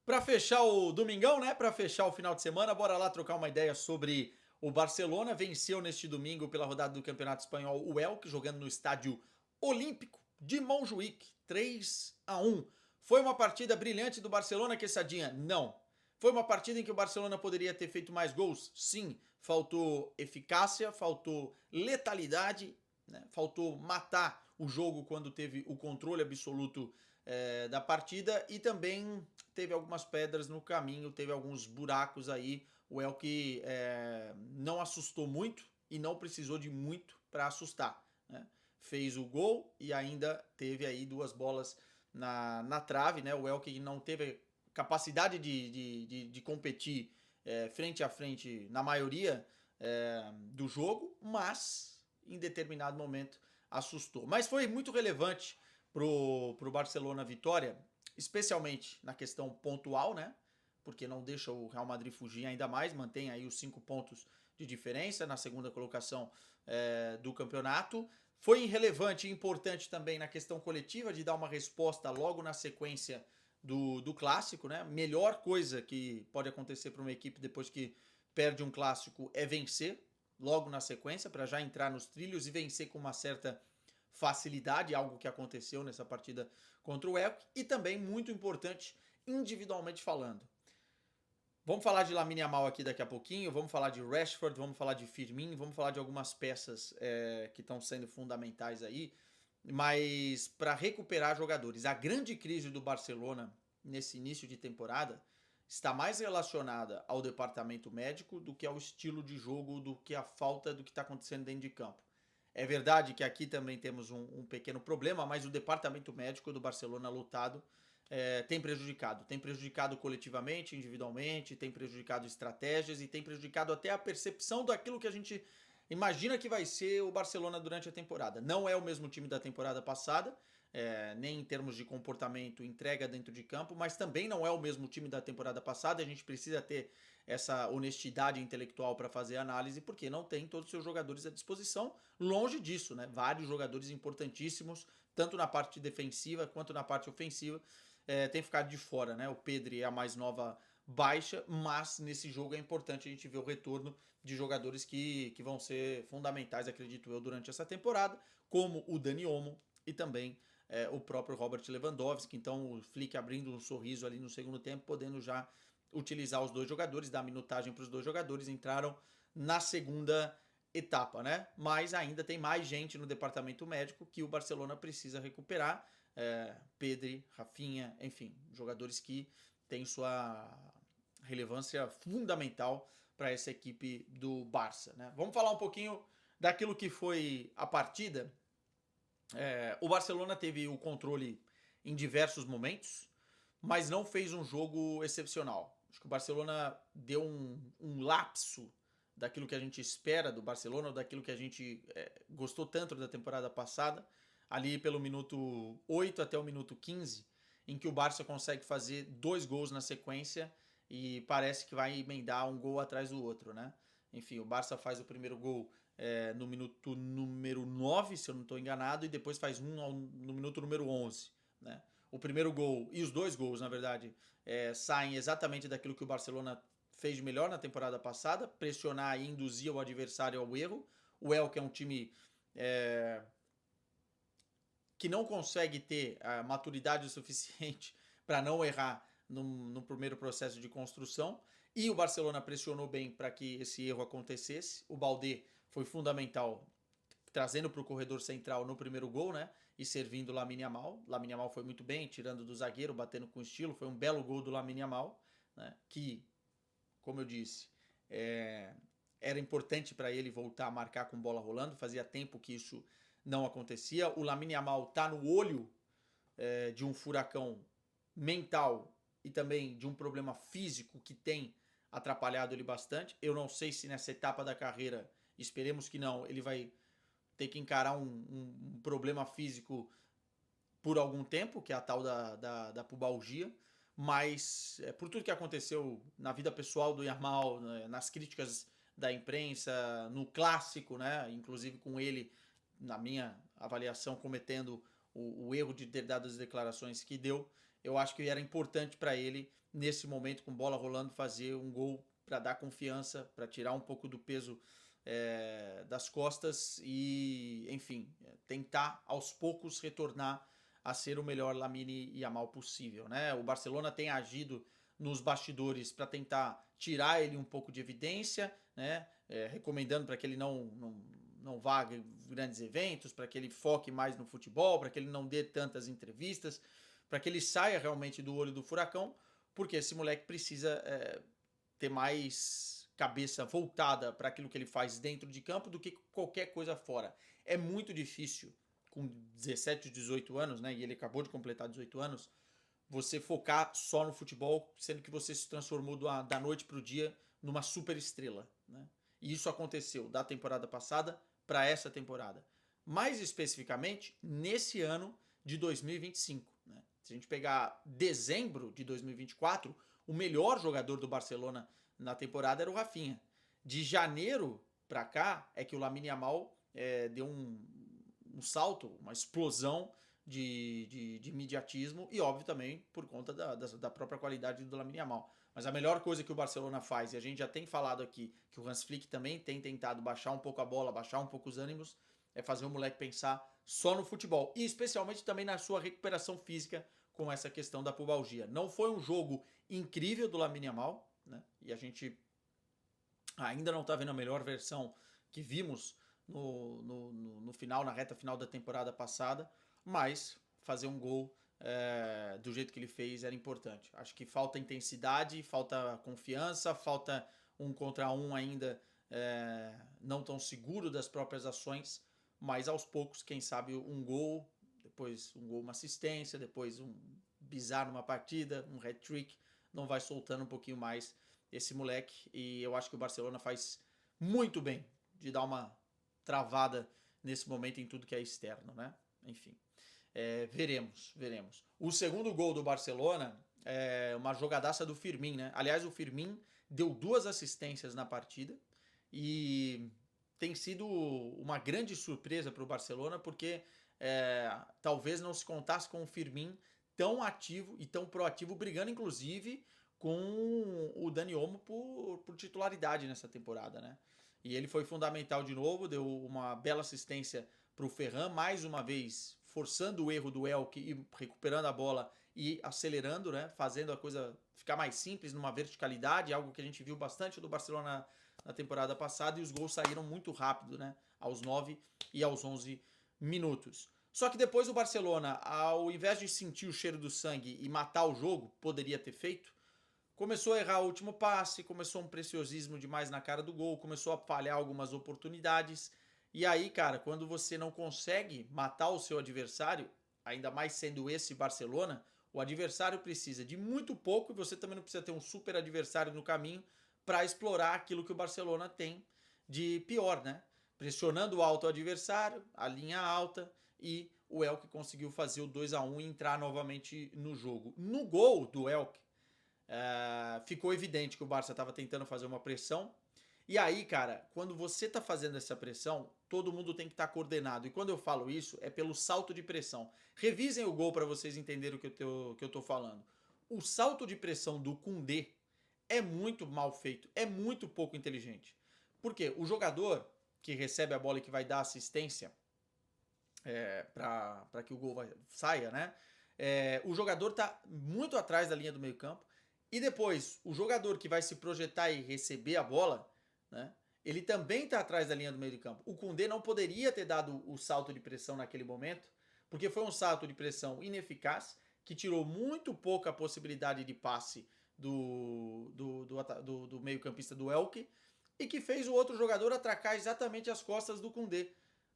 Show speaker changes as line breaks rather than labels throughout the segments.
Para fechar o domingão, né? Para fechar o final de semana, bora lá trocar uma ideia sobre o Barcelona. Venceu neste domingo pela rodada do Campeonato Espanhol o Elche, jogando no estádio Olímpico de Montjuic, 3-1. Foi uma partida brilhante do Barcelona, Quesadinha? Não. Foi uma partida em que o Barcelona poderia ter feito mais gols? Sim. Faltou eficácia, faltou letalidade, né? Faltou matar o jogo quando teve o controle absoluto da partida, e também teve algumas pedras no caminho, teve alguns buracos aí. O Elke não assustou muito e não precisou de muito para assustar, né? Fez o gol e ainda teve aí duas bolas na trave, né? O Elke não teve capacidade de competir frente a frente na maioria do jogo, mas em determinado momento assustou. Mas foi muito relevante pro Barcelona a vitória, especialmente na questão pontual, né? Porque não deixa o Real Madrid fugir ainda mais, mantém aí os 5 pontos de diferença na segunda colocação do campeonato. Foi relevante e importante também na questão coletiva de dar uma resposta logo na sequência do clássico, né? Melhor coisa que pode acontecer para uma equipe depois que perde um clássico é vencer logo na sequência, para já entrar nos trilhos e vencer com uma certa facilidade, algo que aconteceu nessa partida contra o Elche. E também muito importante individualmente falando. Vamos falar de Lamine Yamal aqui daqui a pouquinho, vamos falar de Rashford, vamos falar de Firmino, vamos falar de algumas peças que estão sendo fundamentais aí, mas para recuperar jogadores. A grande crise do Barcelona nesse início de temporada está mais relacionada ao departamento médico do que ao estilo de jogo, do que a falta do que está acontecendo dentro de campo. É verdade que aqui também temos um pequeno problema, mas o departamento médico do Barcelona lotado tem prejudicado. Tem prejudicado coletivamente, individualmente, tem prejudicado estratégias e tem prejudicado até a percepção daquilo que a gente imagina que vai ser o Barcelona durante a temporada. Não é o mesmo time da temporada passada, nem em termos de comportamento, entrega dentro de campo, mas também não é o mesmo time da temporada passada. A gente precisa ter essa honestidade intelectual para fazer análise, porque não tem todos os seus jogadores à disposição. Longe disso, né? Vários jogadores importantíssimos, tanto na parte defensiva quanto na parte ofensiva, tem ficado de fora, né? O Pedri é a mais nova baixa, mas nesse jogo é importante a gente ver o retorno de jogadores que vão ser fundamentais, acredito eu, durante essa temporada, como o Dani Olmo e também o próprio Robert Lewandowski. Então o Flick abrindo um sorriso ali no segundo tempo, podendo já utilizar os dois jogadores, dar minutagem para os dois jogadores, entraram na segunda etapa, né? Mas ainda tem mais gente no departamento médico que o Barcelona precisa recuperar. Pedri, Rafinha, enfim, jogadores que têm sua relevância fundamental para essa equipe do Barça, né? Vamos falar um pouquinho daquilo que foi a partida. O Barcelona teve o controle em diversos momentos, mas não fez um jogo excepcional. Acho que o Barcelona deu um lapso daquilo que a gente espera do Barcelona, ou daquilo que a gente gostou tanto da temporada passada, ali pelo minuto 8 até o minuto 15, em que o Barça consegue fazer 2 gols na sequência e parece que vai emendar um gol atrás do outro, né? Enfim, o Barça faz o primeiro gol no minuto número 9, se eu não estou enganado, e depois faz no minuto número 11, né? O primeiro gol e os 2 gols, na verdade, saem exatamente daquilo que o Barcelona fez de melhor na temporada passada, pressionar e induzir o adversário ao erro. O Elche é um time que não consegue ter a maturidade o suficiente para não errar no primeiro processo de construção, e o Barcelona pressionou bem para que esse erro acontecesse. O Baldé foi fundamental trazendo para o corredor central no primeiro gol, né? E servindo o Lamine Yamal. Lamine Yamal foi muito bem, tirando do zagueiro, batendo com estilo. Foi um belo gol do Lamine Yamal, né? Que, como eu disse, era importante para ele voltar a marcar com bola rolando. Fazia tempo que isso não acontecia. O Lamine Yamal está no olho de um furacão mental e também de um problema físico que tem atrapalhado ele bastante. Eu não sei se nessa etapa da carreira, esperemos que não, ele vai ter que encarar um problema físico por algum tempo, que é a tal da pubalgia, mas por tudo que aconteceu na vida pessoal do Yamal, né, nas críticas da imprensa, no clássico, né, inclusive com ele, na minha avaliação, cometendo o erro de ter dado as declarações que deu, eu acho que era importante para ele, nesse momento, com bola rolando, fazer um gol para dar confiança, para tirar um pouco do peso das costas e, enfim, tentar aos poucos retornar a ser o melhor Lamine Yamal possível, né? O Barcelona tem agido nos bastidores para tentar tirar ele um pouco de evidência, né? Recomendando para que ele não vá a grandes eventos, para que ele foque mais no futebol, para que ele não dê tantas entrevistas, para que ele saia realmente do olho do furacão, porque esse moleque precisa ter mais cabeça voltada para aquilo que ele faz dentro de campo do que qualquer coisa fora. É muito difícil, com 17, 18 anos, né? E ele acabou de completar 18 anos, você focar só no futebol, sendo que você se transformou da noite para o dia numa super estrela, né? E isso aconteceu da temporada passada para essa temporada. Mais especificamente, nesse ano de 2025. Né? Se a gente pegar dezembro de 2024, o melhor jogador do Barcelona na temporada era o Rafinha. De janeiro para cá é que o Lamine Yamal deu um salto, uma explosão de imediatismo e, óbvio, também por conta da própria qualidade do Lamine Yamal. Mas a melhor coisa que o Barcelona faz, e a gente já tem falado aqui, que o Hans Flick também tem tentado baixar um pouco a bola, baixar um pouco os ânimos, é fazer o moleque pensar só no futebol. E especialmente também na sua recuperação física com essa questão da pubalgia. Não foi um jogo incrível do Lamine Yamal, né? E a gente ainda não está vendo a melhor versão que vimos no final, na reta final da temporada passada, mas fazer um gol do jeito que ele fez era importante. Acho que falta intensidade, falta confiança, falta um contra um ainda não tão seguro das próprias ações, mas aos poucos, quem sabe um gol, depois um gol, uma assistência, depois um bizarro numa partida, um hat-trick, não vai soltando um pouquinho mais esse moleque, e eu acho que o Barcelona faz muito bem de dar uma travada nesse momento em tudo que é externo, né? Enfim, veremos. O segundo gol do Barcelona é uma jogadaça do Firmín, né? Aliás, o Firmín deu 2 assistências na partida e tem sido uma grande surpresa para o Barcelona, porque talvez não se contasse com o Firmín tão ativo e tão proativo, brigando inclusive com o Dani Olmo por titularidade nessa temporada, né? E ele foi fundamental de novo, deu uma bela assistência para o Ferran, mais uma vez forçando o erro do Elk e recuperando a bola e acelerando, né? Fazendo a coisa ficar mais simples, numa verticalidade, algo que a gente viu bastante do Barcelona na temporada passada, e os gols saíram muito rápido, né? Aos 9 e aos 11 minutos. Só que depois o Barcelona, ao invés de sentir o cheiro do sangue e matar o jogo, poderia ter feito, começou a errar o último passe, começou um preciosismo demais na cara do gol, começou a falhar algumas oportunidades. E aí, cara, quando você não consegue matar o seu adversário, ainda mais sendo esse Barcelona, o adversário precisa de muito pouco e você também não precisa ter um super adversário no caminho para explorar aquilo que o Barcelona tem de pior, né? Pressionando alto o adversário, a linha alta, e o Elk conseguiu fazer o 2-1 e entrar novamente no jogo. No gol do Elk, ficou evidente que o Barça estava tentando fazer uma pressão. E aí, cara, quando você tá fazendo essa pressão, todo mundo tem que estar coordenado. E quando eu falo isso, é pelo salto de pressão. Revisem o gol para vocês entenderem o que eu tô falando. O salto de pressão do Koundé é muito mal feito, é muito pouco inteligente. Por quê? O jogador que recebe a bola e que vai dar assistência para que o gol saia, né? O jogador tá muito atrás da linha do meio campo. E depois, o jogador que vai se projetar e receber a bola, né? Ele também está atrás da linha do meio de campo. O Koundé não poderia ter dado o salto de pressão naquele momento, porque foi um salto de pressão ineficaz, que tirou muito pouca possibilidade de passe do meio-campista do Elke, e que fez o outro jogador atracar exatamente as costas do Koundé.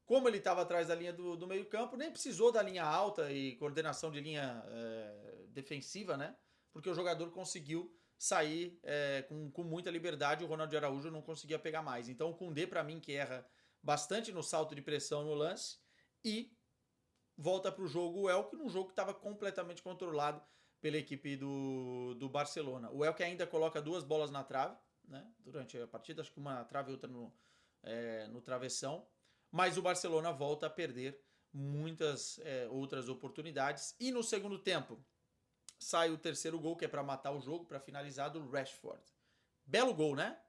Como ele estava atrás da linha do meio-campo, nem precisou da linha alta e coordenação de linha defensiva, né? Porque o jogador conseguiu sair com muita liberdade, o Ronald Araújo não conseguia pegar mais. Então o Koundé, para mim, que erra bastante no salto de pressão no lance, e volta para o jogo o Elk, num jogo que estava completamente controlado pela equipe do Barcelona. O Elk ainda coloca 2 bolas na trave, né, durante a partida, acho que uma na trave e outra no travessão, mas o Barcelona volta a perder muitas outras oportunidades. E no segundo tempo, sai o terceiro gol, que é para matar o jogo, para finalizar, do Rashford. Belo gol, né?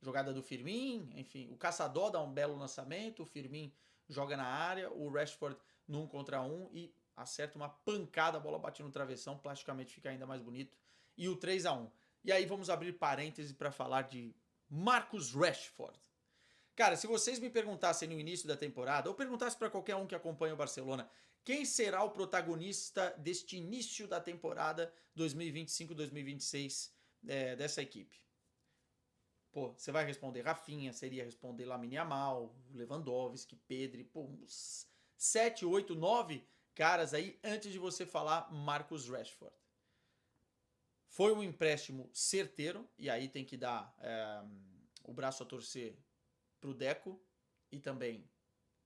Jogada do Firmino, enfim, o Caçador dá um belo lançamento, o Firmino joga na área, o Rashford num contra um e acerta uma pancada, a bola bate no travessão, plasticamente fica ainda mais bonito. E o 3-1. E aí vamos abrir parêntese para falar de Marcus Rashford. Cara, se vocês me perguntassem no início da temporada, ou perguntassem para qualquer um que acompanha o Barcelona, quem será o protagonista deste início da temporada 2025-2026 dessa equipe? Pô, você vai responder Rafinha, seria responder Lamine Yamal, Lewandowski, Pedri, pô, uns 7, 8, 9 caras aí antes de você falar Marcus Rashford. Foi um empréstimo certeiro, e aí tem que dar o braço a torcer pro Deco e também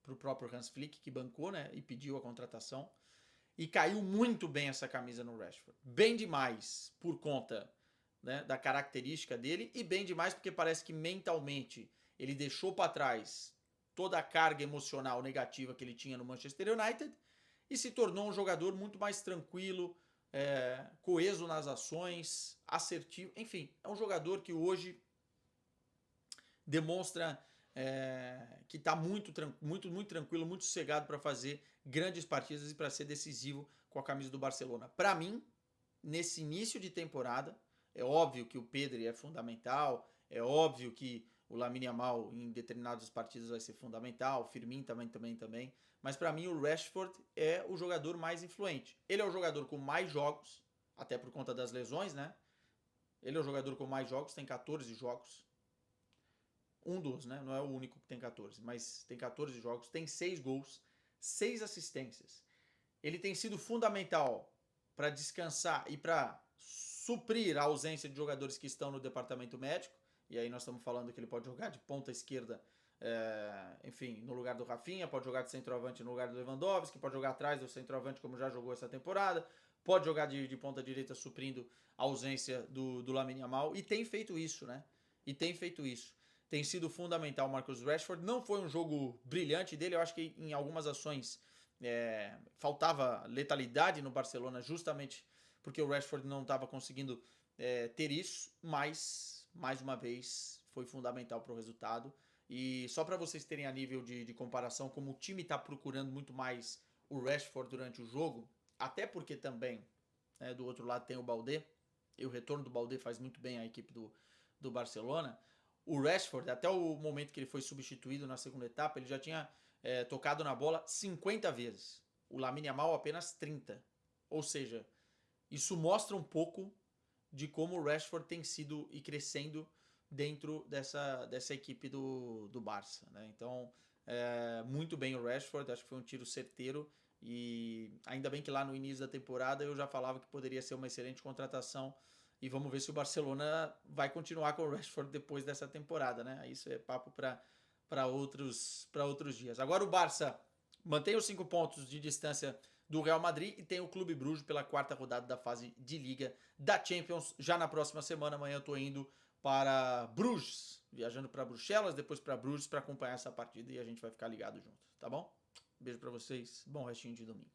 pro próprio Hans Flick, que bancou, né, e pediu a contratação. E caiu muito bem essa camisa no Rashford. Bem demais por conta, né, da característica dele e bem demais porque parece que mentalmente ele deixou para trás toda a carga emocional negativa que ele tinha no Manchester United e se tornou um jogador muito mais tranquilo, coeso nas ações, assertivo. Enfim, é um jogador que hoje demonstra que está muito tranquilo, muito sossegado para fazer grandes partidas e para ser decisivo com a camisa do Barcelona. Para mim, nesse início de temporada, é óbvio que o Pedri é fundamental, é óbvio que o Lamine Yamal em determinadas partidas vai ser fundamental, o Firmino também, mas para mim o Rashford é o jogador mais influente. Ele é o jogador com mais jogos, até por conta das lesões, né? Ele é o jogador com mais jogos, tem 14 jogos. Um dos, né? Não é o único que tem 14, mas tem 14 jogos, tem 6 gols, 6 assistências. Ele tem sido fundamental para descansar e para suprir a ausência de jogadores que estão no departamento médico. E aí nós estamos falando que ele pode jogar de ponta esquerda, enfim, no lugar do Rafinha, pode jogar de centroavante no lugar do Lewandowski, pode jogar atrás do centroavante como já jogou essa temporada, pode jogar de ponta direita suprindo a ausência do Lamine Yamal e tem feito isso, né? Tem sido fundamental o Marcus Rashford. Não foi um jogo brilhante dele, eu acho que em algumas ações faltava letalidade no Barcelona justamente porque o Rashford não estava conseguindo ter isso, mas mais uma vez foi fundamental para o resultado. E só para vocês terem a nível de comparação, como o time está procurando muito mais o Rashford durante o jogo, até porque também do outro lado tem o Baldé, e o retorno do Baldé faz muito bem a equipe do Barcelona. O Rashford, até o momento que ele foi substituído na segunda etapa, ele já tinha tocado na bola 50 vezes. O Lamine Yamal apenas 30. Ou seja, isso mostra um pouco de como o Rashford tem sido e crescendo dentro dessa equipe do Barça, né? Então, muito bem o Rashford, acho que foi um tiro certeiro e ainda bem que lá no início da temporada eu já falava que poderia ser uma excelente contratação e vamos ver se o Barcelona vai continuar com o Rashford depois dessa temporada, né? Isso é papo para outros dias. Agora o Barça mantém os 5 pontos de distância do Real Madrid e tem o Clube Bruges pela 4ª rodada da fase de Liga da Champions. Já na próxima semana, amanhã eu tô indo para Bruges, viajando para Bruxelas, depois para Bruges para acompanhar essa partida e a gente vai ficar ligado junto, tá bom? Beijo para vocês, bom restinho de domingo.